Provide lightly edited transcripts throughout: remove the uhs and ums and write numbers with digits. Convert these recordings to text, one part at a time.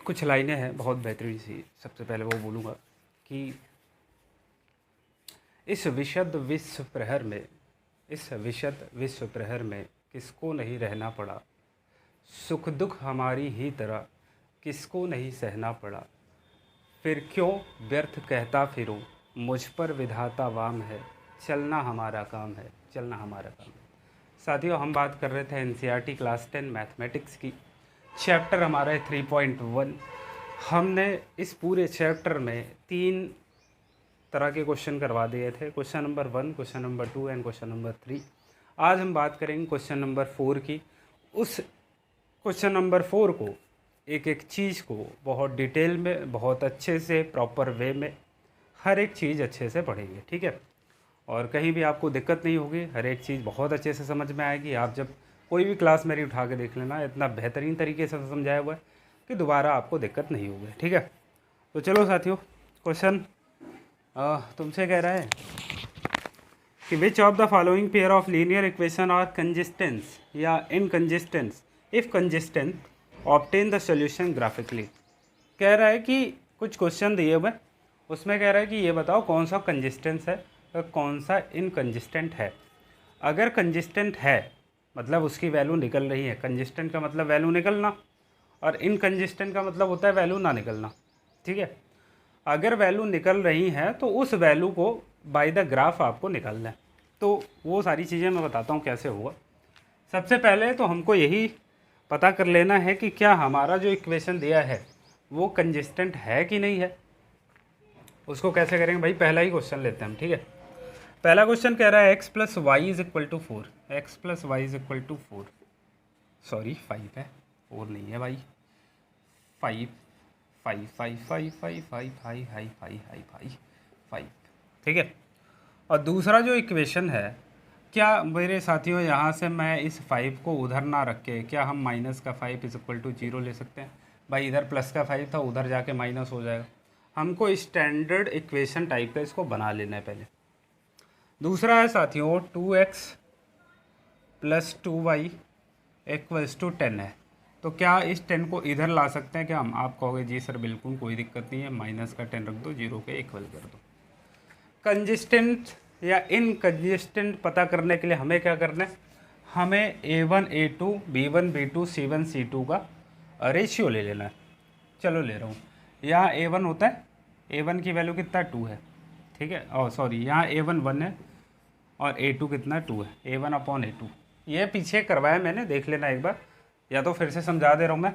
कुछ लाइनें हैं बहुत बेहतरीन सी। सबसे पहले वो बोलूँगा कि इस विशद विश्व प्रहर में किसको नहीं रहना पड़ा, सुख दुख हमारी ही तरह किसको नहीं सहना पड़ा, फिर क्यों व्यर्थ कहता फिरूं, मुझ पर विधाता वाम है, चलना हमारा काम है, चलना हमारा काम है। साथियों, हम बात कर रहे थे एनसीईआरटी क्लास 10 मैथमेटिक्स की। चैप्टर हमारा है 3.1। हमने इस पूरे चैप्टर में 3 तरह के क्वेश्चन करवा दिए थे, question number 1, question number 2 and question number 3। आज हम बात करेंगे क्वेश्चन नंबर 4 की। उस क्वेश्चन नंबर 4 को एक एक चीज़ को बहुत डिटेल में, बहुत अच्छे से, प्रॉपर वे में हर एक चीज़ अच्छे से पढ़ेंगे, ठीक है। और कहीं भी आपको दिक्कत नहीं होगी, हर एक चीज़ बहुत अच्छे से समझ में आएगी। आप जब कोई भी क्लास मेरी उठा के देख लेना, इतना बेहतरीन तरीके से समझाया हुआ है कि दोबारा आपको दिक्कत नहीं होगी, ठीक है। तो चलो साथियों, क्वेश्चन तुमसे कह रहा है कि which of the following pair of linear equation are consistence या inconsistence, if consistent obtain the solution graphically. कह रहा है कि कुछ क्वेश्चन दिए हुए, उसमें कह रहा है कि ये बताओ कौन सा कंजिस्टेंस है और कौन सा इनकंजिस्टेंट है। अगर कंजिस्टेंट है मतलब उसकी वैल्यू निकल रही है, कंजिस्टेंट का मतलब वैल्यू निकलना, और इनकंजिस्टेंट का मतलब होता है वैल्यू ना निकलना, ठीक है। अगर वैल्यू निकल रही हैं तो उस वैल्यू को बाय द ग्राफ आपको निकालना है। तो वो सारी चीज़ें मैं बताता हूँ कैसे होगा। सबसे पहले तो हमको यही पता कर लेना है कि क्या हमारा जो इक्वेशन दिया है वो कंजिस्टेंट है कि नहीं है। उसको कैसे करेंगे भाई, पहला ही क्वेश्चन लेते हैं हम, ठीक है। पहला क्वेश्चन कह रहा है x plus y is equal to 4, x plus y is equal to 4, sorry 5 है, 4 नहीं है भाई, 5 5 5 5 5 5 5 5 5 5, ठीक है। और दूसरा जो इक्वेशन है, क्या मेरे साथियों यहाँ से मैं इस 5 को उधर ना रख के क्या हम माइनस का 5 इज इक्वल टू 0 ले सकते हैं भाई। इधर प्लस का 5 था, उधर जाके माइनस हो जाएगा। हमको स्टैंडर्ड इक्वेशन टाइप का इसको बना लेना है पहले। दूसरा है साथियों 2x plus 2y equals to 10 है। तो क्या इस 10 को इधर ला सकते हैं क्या हम? आप कहोगे जी सर बिल्कुल कोई दिक्कत नहीं है, माइनस का 10 रख दो, 0 के इक्वल कर दो। कंजिस्टेंट या इनकंजिस्टेंट पता करने के लिए हमें क्या करना है, हमें A1 A2 B1 B2 C1 C2 का रेशियो ले लेना है। चलो ले रहा हूँ। यहाँ A1 होता है, A1 की वैल्यू कितना 2 है, ठीक है। और सॉरी, यहाँ A1 1 है और A2 कितना 2 है, A1 अपॉन A2। ये पीछे करवाया मैंने, देख लेना एक बार, या तो फिर से समझा दे रहा हूँ मैं।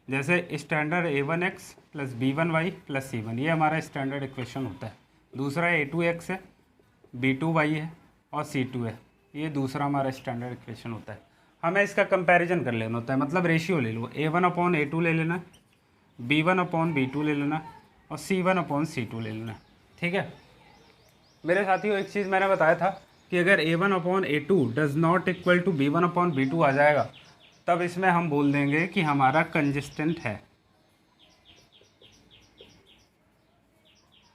जैसे standard A1x plus B1y plus C1, ये हमारा स्टैंडर्ड इक्वेशन होता है। दूसरा A2x है, B2y है और C2 है, ये दूसरा हमारा स्टैंडर्ड इक्वेशन होता है। हमें इसका कंपैरिजन कर लेना होता है, मतलब रेशियो ले लो। A1 अपॉन A2 ले लेना, B1 अपॉन B2 ले लेना और C1 अपॉन C2 ले लेना, ठीक है। मेरे साथियों, एक चीज़ मैंने बताया था कि अगर A1 upon A2 does not equal to B1 upon B2 आ जाएगा, तब इसमें हम बोल देंगे कि हमारा कंजिस्टेंट है,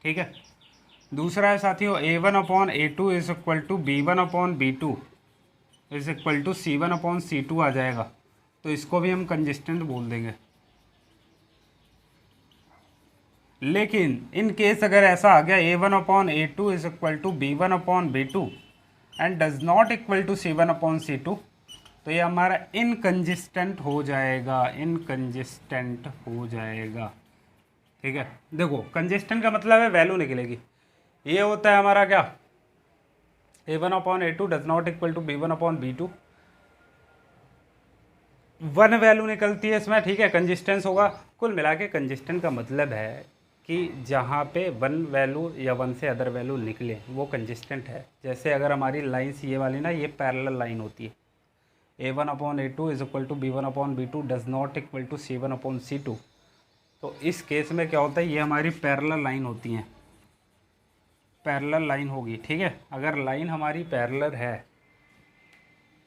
ठीक है। दूसरा है साथियों A1 upon A2 is equal to B1 upon B2 is equal to C1 upon C2 आ जाएगा, तो इसको भी हम कंजिस्टेंट बोल देंगे। लेकिन इन केस अगर ऐसा आ गया A1 upon A2 is equal to B1 upon B2 and does not equal to C1 upon C2, तो ये हमारा इनकंजिस्टेंट हो जाएगा, इनकंजिस्टेंट हो जाएगा, ठीक है। देखो, कंजिस्टेंट का मतलब है वैल्यू निकलेगी। ये होता है हमारा क्या, A1 upon A2 does not equal to B1 upon B2, 1 value निकलती है इसमें, ठीक है, कंजिस्टेंस होगा। कुल मिला के कंजिस्टेंट का मतलब है कि जहाँ पे 1 वैल्यू या 1 से अदर वैल्यू निकले वो कंजिस्टेंट है। जैसे अगर हमारी लाइन्स ये वाली ना, ये पैरेलल लाइन होती है, A1 upon A2 is equal to B1 upon B2 does not equal to C1 upon C2, तो इस केस में क्या होता है, ये हमारी पैरेलल लाइन होती हैं, पैरेलल लाइन होगी, ठीक है। अगर लाइन हमारी पैरेलल है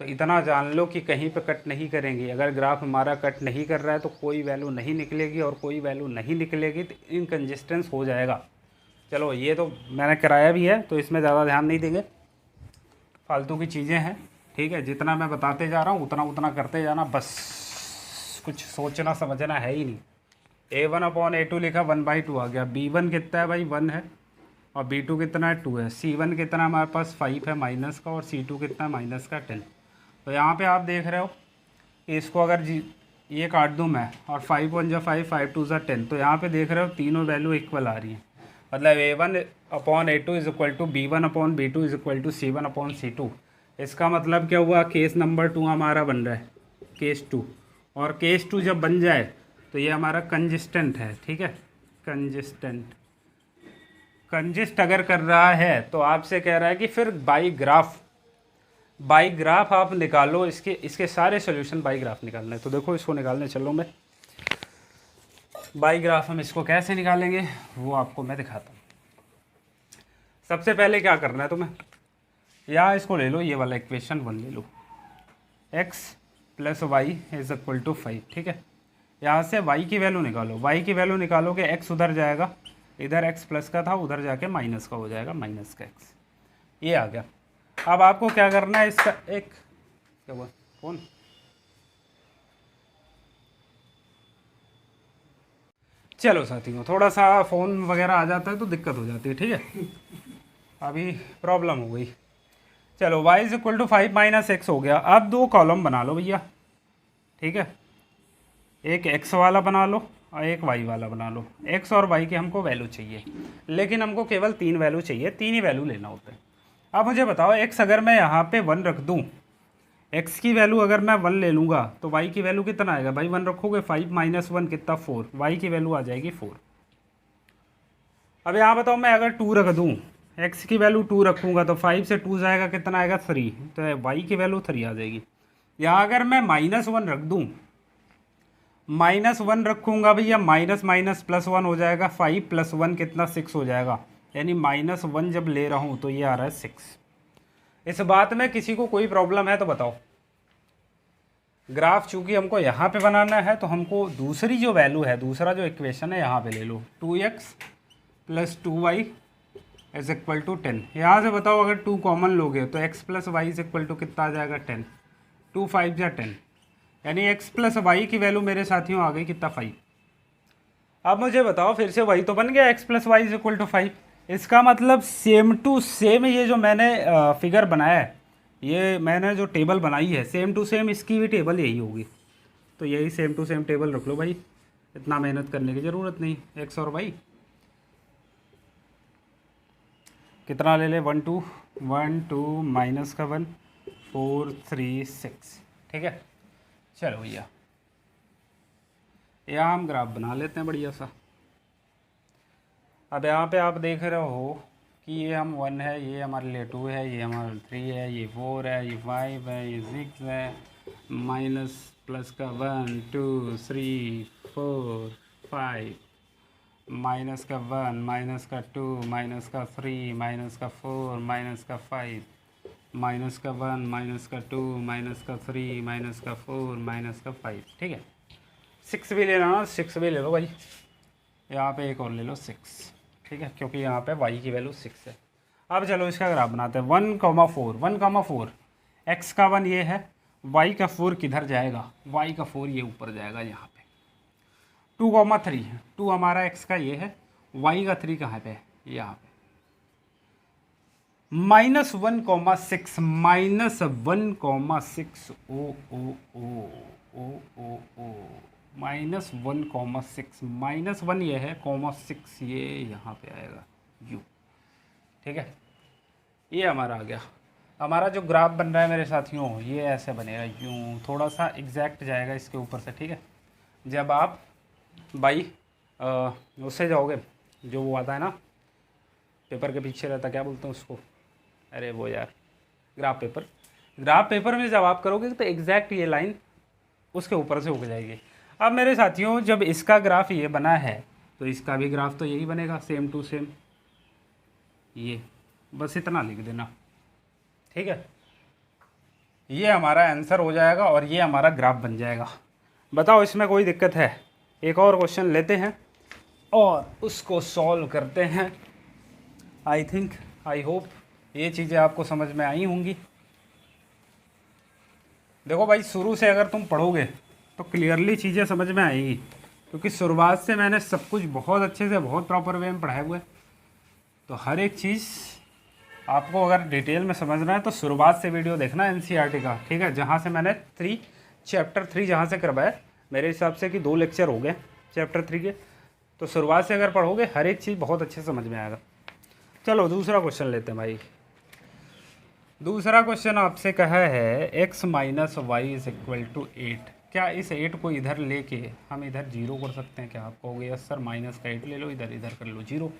तो इतना जान लो कि कहीं पे कट नहीं करेंगी। अगर ग्राफ हमारा कट नहीं कर रहा है तो कोई वैल्यू नहीं निकलेगी, और कोई वैल्यू नहीं निकलेगी तो इनकंजिस्टेंस हो जाएगा। चलो, ये तो मैंने कराया भी है, तो इसमें ज़्यादा ध्यान नहीं देंगे, फालतू की चीज़ें हैं, ठीक है। जितना मैं बताते जा रहा हूँ उतना उतना करते जाना, बस कुछ सोचना समझना है ही नहीं, A1/A2 लिखा, 1/2 आ गया। B1 कितना है भाई, 1 है, और B2 कितना है, 2 है। C1 कितना हमारे पास 5 है माइनस का, और C2 कितना है माइनस का 10। तो यहाँ पे आप देख रहे हो कि इसको अगर ये काट दूँ मैं, और 5 1 जा 5, 5 2 जा 10, तो यहाँ पे देख रहे हो तीनों वैल्यू इक्वल आ रही हैं। मतलब A1/A2 is equal to B1/B2 is equal to C1/C2। इसका मतलब क्या हुआ, केस नंबर 2 हमारा बन रहा है, केस 2। और केस 2 जब बन जाए तो ये हमारा कंजिस्टेंट है, ठीक है। कंजिस्ट अगर कर रहा है तो आपसे कह रहा है कि फिर बाई ग्राफ आप निकालो, इसके सारे सॉल्यूशन बाई ग्राफ निकालना है। तो देखो इसको निकालने चलो मैं, बाई ग्राफ हम इसको कैसे निकालेंगे वो आपको मैं दिखाता हूँ। सबसे पहले क्या करना है तुम्हें, यहाँ इसको ले लो, ये वाला इक्वेशन 1 ले लो, x + y is equal to 5, ठीक है। यहाँ से y की वैल्यू निकालो, y की वैल्यू निकालोगे, x उधर जाएगा, इधर x प्लस का था, उधर जाके माइनस का हो जाएगा, माइनस का x, ये आ गया। अब आपको क्या करना है, इसका एक क्या हुआ फोन, चलो साथियों, थोड़ा सा फ़ोन वगैरह आ जाता है तो दिक्कत हो जाती है, ठीक है। अभी प्रॉब्लम हो गई। चलो y is equal to 5 minus x हो गया। अब दो कॉलम बना लो भैया, ठीक है, एक x वाला बना लो और एक y वाला बना लो। x और y के हमको वैल्यू चाहिए, लेकिन हमको केवल 3 वैल्यू चाहिए, 3 ही वैल्यू लेना होता है। अब मुझे बताओ, x अगर मैं यहाँ पे 1 रख दूँ, x की वैल्यू अगर मैं 1 ले लूँगा तो y की वैल्यू कितना आएगा भाई, 1 रखोगे 5 माइनस 1 कितना 4, y की वैल्यू आ जाएगी 4। अब यहाँ बताओ, मैं अगर 2 रख दूँ, x की वैल्यू 2 रखूँगा तो 5 से 2 जाएगा, कितना आएगा 3, तो y की वैल्यू 3 आ जाएगी। यहाँ अगर मैं -1 रख दूँ, -1 रखूँगा भैया, माइनस माइनस +1 हो जाएगा, 5 + 1 कितना 6 हो जाएगा, यानी -1 जब ले रहा हूँ तो ये आ रहा है 6। इस बात में किसी को कोई प्रॉब्लम है तो बताओ। ग्राफ चूंकि हमको यहाँ पे बनाना है तो हमको दूसरी जो वैल्यू है, दूसरा जो इक्वेशन है यहाँ पे ले लो, 2x + 2y is equal to 10। यहाँ से बताओ, अगर 2 कॉमन लोगे तो x + y is equal to कितना आ जाएगा 10, 2 5 या 10, यानी x + y की वैल्यू मेरे साथियों आ गई कितना 5। अब मुझे बताओ, फिर से वही तो बन गया, x + y is equal to 5। इसका मतलब सेम टू सेम ये जो मैंने फिगर बनाया है, ये मैंने जो टेबल बनाई है, सेम टू सेम इसकी भी टेबल यही होगी। तो यही सेम टू सेम टेबल रख लो भाई, इतना मेहनत करने की ज़रूरत नहीं। x और y कितना ले ले, 1 2 1 2 माइनस का 1 4 3 6, ठीक है। चलो भैया, यहाँ हम ग्राफ बना लेते हैं बढ़िया सा। अब यहाँ पे आप देख रहे हो कि ये हम 1 है, ये हमारे लिए 2 है, ये हमारे 3 है, ये 4 है, ये 5 है, ये 6 है, माइनस प्लस का 1 2 3 4 5, माइनस का 1 माइनस का 2 माइनस का 3 माइनस का 4 माइनस का 5, माइनस का 1 माइनस का 2 माइनस का 3 माइनस का 4 माइनस का 5, ठीक है। 6 भी लेना ना, 6 भी ले लो भाई, यहाँ पे एक और ले लो 6, ठीक है, क्योंकि यहाँ पे y की वैल्यू 6 है। अब चलो इसका ग्राफ बनाते हैं। 1,4 1,4, x का 1 ये है, y का 4 किधर जाएगा, y का 4 ये ऊपर जाएगा यहाँ पे। 2,3 2 हमारा x का ये है, y का 3 कहाँ पे है, यहाँ पे। -1,6 -1,6 ओ ओ ओ ओ ओ ओ -1,6 -1 ये है, -6 ये यहाँ पे आएगा u, ठीक है। ये हमारा आ गया। हमारा जो ग्राफ बन रहा है मेरे साथियों, ये ऐसे बनेगा, यूँ थोड़ा सा एग्जैक्ट जाएगा इसके ऊपर से, ठीक है। जब आप भाई उससे जाओगे, जो वो आता है ना पेपर के पीछे रहता, क्या बोलते हैं उसको, अरे वो यार ग्राफ पेपर में जब आप करोगे तो एग्जैक्ट ये लाइन उसके ऊपर से उग जाएगी। अब मेरे साथियों, जब इसका ग्राफ ये बना है तो इसका भी ग्राफ तो यही बनेगा, सेम टू सेम। ये बस इतना लिख देना, ठीक है। ये हमारा आंसर हो जाएगा और ये हमारा ग्राफ बन जाएगा। बताओ इसमें कोई दिक्कत है? एक और क्वेश्चन लेते हैं और उसको सॉल्व करते हैं। आई होप ये चीज़ें आपको समझ में आई होंगी। देखो भाई, शुरू से अगर तुम पढ़ोगे तो क्लियरली चीज़ें समझ में आएगी। क्योंकि शुरुआत से मैंने सब कुछ बहुत अच्छे से बहुत प्रॉपर वे में पढ़ाए हुए हैं। तो हर एक चीज़ आपको अगर डिटेल में समझना है तो शुरुआत से वीडियो देखना एनसीईआरटी का, ठीक है। जहाँ से मैंने चैप्टर 3 जहाँ से करवाया, मेरे हिसाब से कि 2 लेक्चर हो गए चैप्टर 3 के। तो शुरुआत से अगर पढ़ोगे हर एक चीज़ बहुत अच्छे समझ में आएगा। चलो दूसरा क्वेश्चन लेते हैं भाई। दूसरा क्वेश्चन आपसे कहा है x minus y is equal to 8। क्या इस 8 को इधर लेके हम इधर 0 कर सकते हैं क्या? आप कहोगे यस सर, माइनस का 8 ले लो, इधर इधर कर लो 0।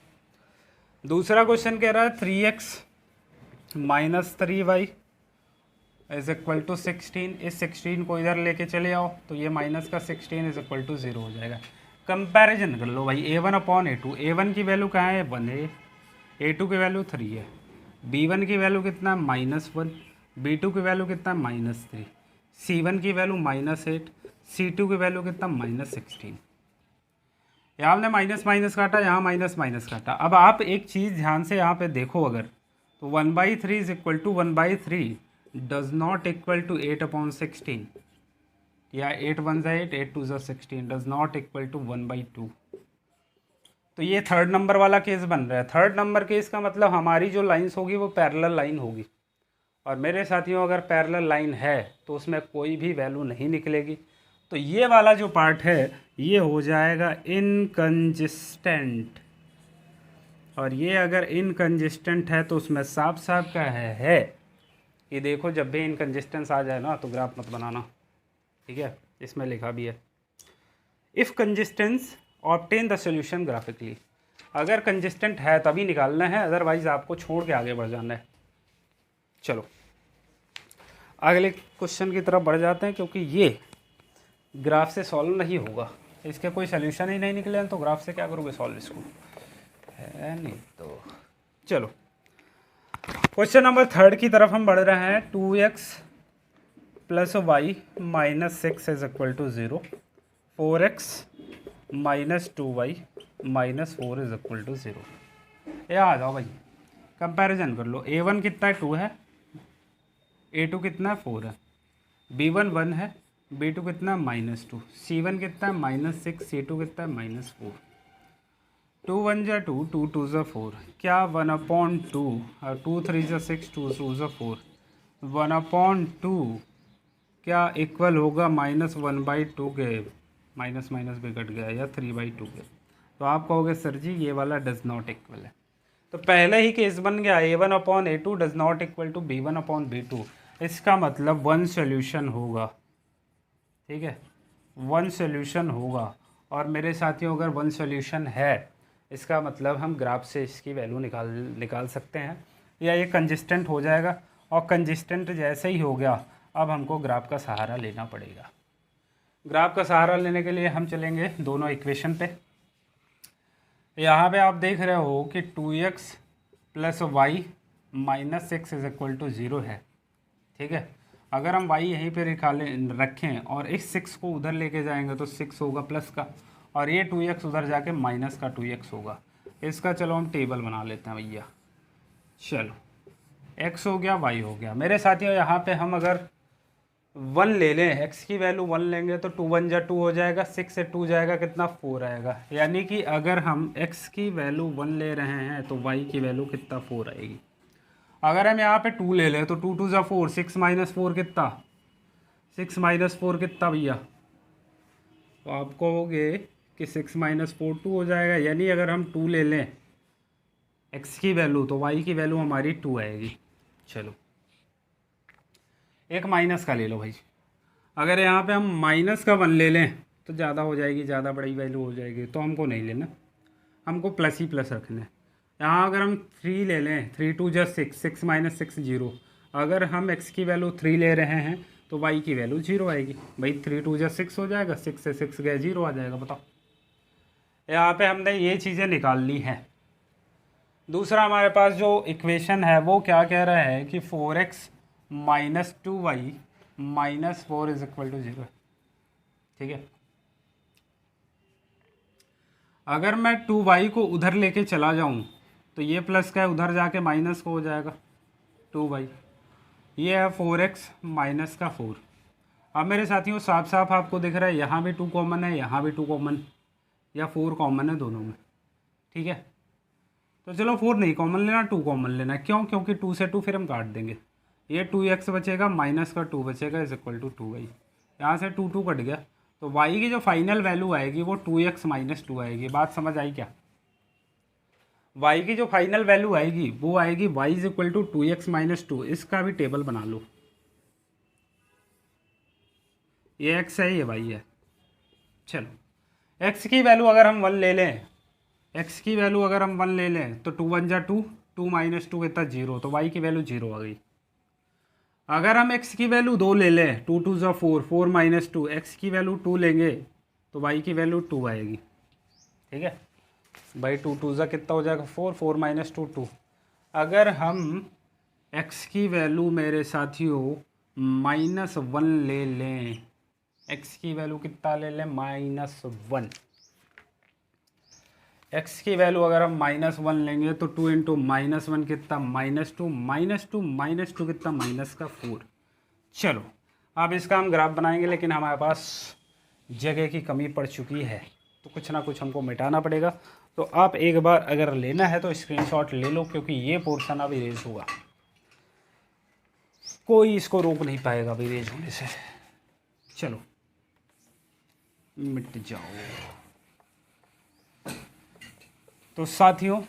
दूसरा क्वेश्चन कह रहा है 3x minus 3y is equal to 16। इस 16 को इधर लेके चले आओ तो ये माइनस का 16 इज इक्वल टू 0 हो जाएगा। कंपैरिजन कर लो भाई, a1 अपॉन a2। a1 की वैल्यू कहाँ है? 1 है। a2 की वैल्यू 3 है। b1 की वैल्यू कितना है? -1। b2 की वैल्यू कितना है? -3। c1 की वैल्यू -8। c2 की वैल्यू कितना? -16। यहाँ हमने माइनस माइनस काटा, यहाँ माइनस माइनस काटा। अब आप एक चीज़ ध्यान से यहाँ पे देखो, अगर तो 1/3 is equal to 1/3 does not equal to 8/16, या 8 1 ज़ा 8, 8 2 ज़ा 16 डज नॉट इक्वल टू 1/2। तो ये थर्ड नंबर वाला केस बन रहा है। थर्ड नंबर केस का मतलब हमारी जो लाइन्स होगी वो पैरेलल लाइन होगी। और मेरे साथियों अगर पैरेलल लाइन है तो उसमें कोई भी वैल्यू नहीं निकलेगी। तो ये वाला जो पार्ट है ये हो जाएगा इनकंजिस्टेंट। और ये अगर इनकंजिस्टेंट है तो उसमें साफ साफ का है कि देखो जब भी इनकंजिस्टेंस आ जाए ना तो ग्राफ मत बनाना, ठीक है। इसमें लिखा भी है if consistence obtain the solution graphically. अगर कंजिस्टेंट है तभी निकालना है, अदरवाइज आपको छोड़ के आगे बढ़ जाना है। चलो अगले क्वेश्चन की तरफ बढ़ जाते हैं, क्योंकि ये ग्राफ से सॉल्व नहीं होगा, इसके कोई सोल्यूशन ही नहीं निकले तो ग्राफ से क्या करोगे सॉल्व इसको, है नहीं। तो चलो क्वेश्चन नंबर 3 की तरफ हम बढ़ रहे हैं। 2x plus y minus 6 is equal to 0। 4x minus 2y minus 4 is equal to 0। ये आ जाओ भाई, कंपैरिजन कर लो। a1 कितना है? 2 है। a2 कितना है? 4 है। b1 1 है। b2 कितना है? -2। c1 कितना है? -6। c2 कितना है? -4। 2 1 जा 2, 2 2 जा 4। क्या 1/2 और 2 3 जा 6, 2 2 जा 4। 1/2 क्या इक्वल होगा -1/2 के? माइनस माइनस भी कट गया, या 3/2 के। तो आप कहोगे सर जी ये वाला डज नॉट इक्वल है। तो पहले ही केस बन गया, a1/a2 does not equal to b1/b2। इसका मतलब 1 सोल्यूशन होगा, ठीक है, 1 सोल्यूशन होगा। और मेरे साथियों अगर 1 सोल्यूशन है इसका मतलब हम ग्राफ से इसकी वैल्यू निकाल सकते हैं, या ये कंजिस्टेंट हो जाएगा। और कंजिस्टेंट जैसे ही हो गया अब हमको ग्राफ का सहारा लेना पड़ेगा। ग्राफ का सहारा लेने के लिए हम चलेंगे दोनों इक्वेशन पे। यहाँ पे आप देख रहे हो कि 2x plus y minus 6 is equal to 0 है, ठीक है। अगर हम y यहीं पे रखें और इस 6 को उधर लेके जाएंगे तो 6 होगा प्लस का, और ये 2x उधर जाके माइनस का 2x होगा। इसका चलो हम टेबल बना लेते हैं भैया। चलो x हो गया, y हो गया। मेरे साथियों यहाँ पे हम अगर 1 ले लें, x की वैल्यू 1 लेंगे तो 2 1 जा 2 हो जाएगा, 6 से 2 जाएगा कितना? 4 आएगा। यानी कि अगर हम x की वैल्यू 1 ले रहे हैं तो y की वैल्यू कितना? 4 आएगी। अगर हम यहाँ पे 2 ले लें तो 2 2 जा 4, 6 माइनस 4 कितना? 6 माइनस 4 कितना भैया? तो आप कहोगे कि 6 माइनस 4 2 हो जाएगा। यानी अगर हम 2 ले लें x की वैल्यू तो y की वैल्यू हमारी 2 आएगी। चलो एक माइनस का ले लो भाई। अगर यहाँ पे हम माइनस का 1 ले लें तो ज़्यादा हो जाएगी, ज़्यादा बड़ी वैल्यू हो जाएगी, तो हमको नहीं लेना, हमको प्लस ही प्लस रखना है। यहाँ अगर हम 3 ले लें, 3 2 जा 6, 6 माइनस 6 0। अगर हम x की वैल्यू 3 ले रहे हैं तो y की वैल्यू 0 आएगी भाई। 3 2 जा 6 हो जाएगा, 6 से 6 गए 0 आ जाएगा। बताओ, यहाँ पे हमने ये चीज़ें निकाल ली हैं। दूसरा हमारे पास जो इक्वेशन है वो क्या कह रहा है कि 4x minus 2y minus 4 is equal to 0, ठीक है। अगर मैं 2y को उधर लेके चला जाऊं तो ये प्लस का है, उधर जाके माइनस को हो जाएगा 2y। ये है 4x माइनस का 4। अब मेरे साथियों साफ साफ आपको दिख रहा है यहाँ भी 2 कॉमन है, यहाँ भी 2 कॉमन, या 4 कॉमन है दोनों में, ठीक है। तो चलो 4 नहीं कॉमन लेना, 2 कॉमन लेना। क्यों? क्योंकि 2 से 2 फिर हम काट देंगे, ये 2x बचेगा माइनस का 2 बचेगा इज इक्वल टू 2y। यहाँ से 2 2 कट गया, तो y की जो फाइनल वैल्यू आएगी वो 2x माइनस 2 आएगी। बात समझ आई क्या? y की जो फाइनल वैल्यू आएगी वो आएगी y is equal to 2x minus 2। इसका भी टेबल बना लो, ये x है ये y है। चलो x की वैल्यू अगर हम 1 ले लें, x की वैल्यू अगर हम 1 ले लें तो 2 1 जा 2, 2 माइनस 2 कितना 0, तो y की वैल्यू 0 आ गई। अगर हम x की वैल्यू 2 ले लें, 2 2 जा 4, 4 माइनस 2, x की वैल्यू 2 लेंगे तो y की वैल्यू 2 आएगी, ठीक है भाई। 2 2 जा कितना हो जाएगा 4, 4 माइनस 2 2। अगर हम x की वैल्यू मेरे साथियों -1 ले लें, x की वैल्यू कितना ले लें -1, x की वैल्यू अगर हम -1 लेंगे तो 2 इंटू -1 कितना -2, -2 -2 कितना -4। चलो अब इसका हम ग्राफ बनाएंगे, लेकिन हमारे पास जगह की कमी पड़ चुकी है तो कुछ ना कुछ हमको मिटाना पड़ेगा। तो आप एक बार अगर लेना है तो स्क्रीनशॉट ले लो, क्योंकि ये पोर्शन अब इरेज होगा, कोई इसको रोक नहीं पाएगा अब इरेज होने से। चलो मिट जाओ। तो साथियों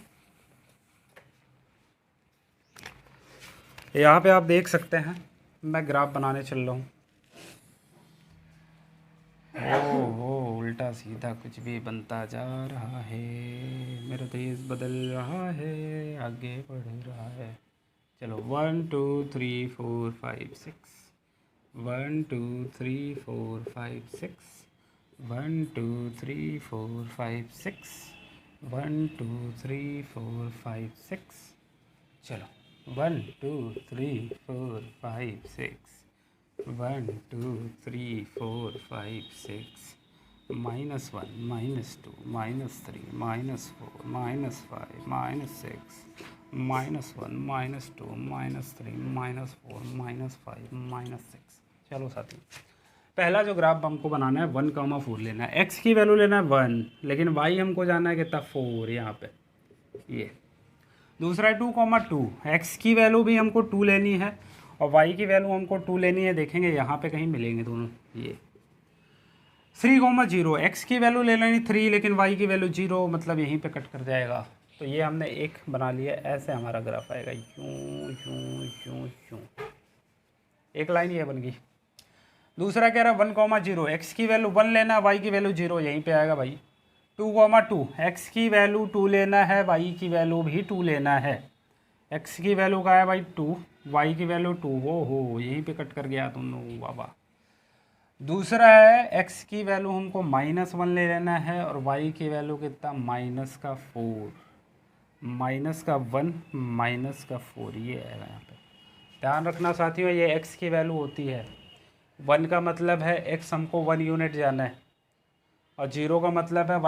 यहाँ पे आप देख सकते हैं मैं ग्राफ बनाने चल रहा हूँ। ओ उल्टा सीधा कुछ भी बनता जा रहा है, मेरा देश बदल रहा है, आगे बढ़ रहा है। चलो 1 2 3 4 5 6, 1 2 3 4 5 6, 1 2 3 4 5 6, 1 2 3 4 5 6। चलो 1 2 3 4 5 6, 1 2 3 4 5 6, -1 -2 -3 -4 -5 -6, -1 -2 -3 -4 -5 -6। चलो साथी, पहला जो ग्राफ हमको बनाना है 1,4 लेना है, x की वैल्यू लेना है 1, लेकिन y हमको जाना है कितना 4 यहाँ पे ये। दूसरा है 2,2, x की वैल्यू भी हमको 2 लेनी है और y की वैल्यू हमको 2 लेनी है। देखेंगे यहाँ पे कहीं मिलेंगे दोनों। ये 3,0, x की वैल्यू ले लेनी 3, लेकिन y की वैल्यू 0, मतलब यहीं पे कट कर जाएगा। तो ये हमने एक बना लिया, ऐसे हमारा ग्राफ आएगा यूँ यूँ यूँ यूँ, एक लाइन ये बन गई। दूसरा कह रहा है 1,0, x की वैल्यू 1 लेना है, y की वैल्यू 0, यहीं पे आएगा भाई। 2,2, x की वैल्यू 2 लेना है, y की वैल्यू भी 2 लेना है। x की वैल्यू का है भाई 2, y की वैल्यू 2, हो यहीं पे कट कर गया दोनों बाबा। दूसरा है x की वैल्यू हमको -1 ले लेना है और y की वैल्यू कितना -4, -1 ये आएगा यहाँ पे। ध्यान रखना साथियों, ये x की वैल्यू होती है। 1 का मतलब है x हमको 1 यूनिट जाना है और 0 का मतलब है y